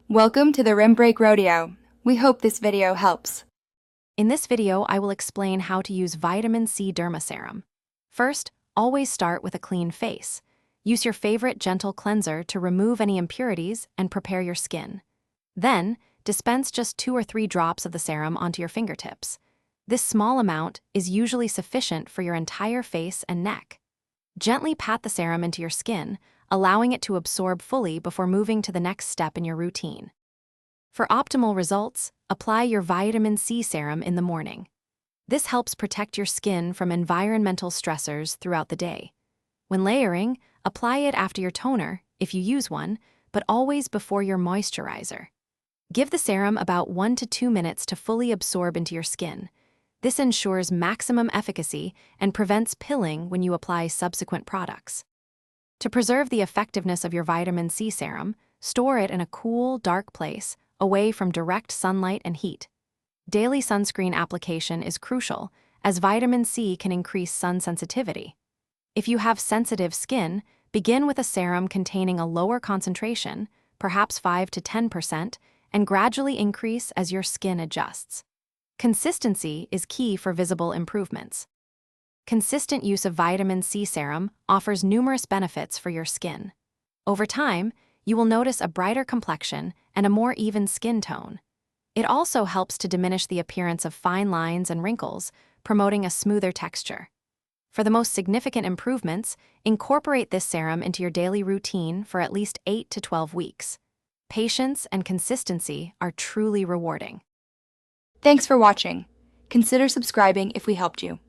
Welcome to the Rim Break Rodeo. We hope this video helps. In this video, I will explain how to use Vitamin C Derma Serum. First, always start with a clean face. Use your favorite gentle cleanser to remove any impurities and prepare your skin. Then, dispense just 2 or 3 drops of the serum onto your fingertips. This small amount is usually sufficient for your entire face and neck. Gently pat the serum into your skin, allowing it to absorb fully before moving to the next step in your routine. For optimal results, apply your vitamin C serum in the morning. This helps protect your skin from environmental stressors throughout the day. When layering, apply it after your toner, if you use one, but always before your moisturizer. Give the serum about 1 to 2 minutes to fully absorb into your skin. This ensures maximum efficacy and prevents pilling when you apply subsequent products. To preserve the effectiveness of your vitamin C serum, store it in a cool, dark place, away from direct sunlight and heat. Daily sunscreen application is crucial, as vitamin C can increase sun sensitivity. If you have sensitive skin, begin with a serum containing a lower concentration, perhaps 5 to 10%, and gradually increase as your skin adjusts. Consistency is key for visible improvements. Consistent use of vitamin C serum offers numerous benefits for your skin. Over time, you will notice a brighter complexion and a more even skin tone. It also helps to diminish the appearance of fine lines and wrinkles, promoting a smoother texture. For the most significant improvements, incorporate this serum into your daily routine for at least 8 to 12 weeks. Patience and consistency are truly rewarding. Thanks for watching. Consider subscribing if we helped you.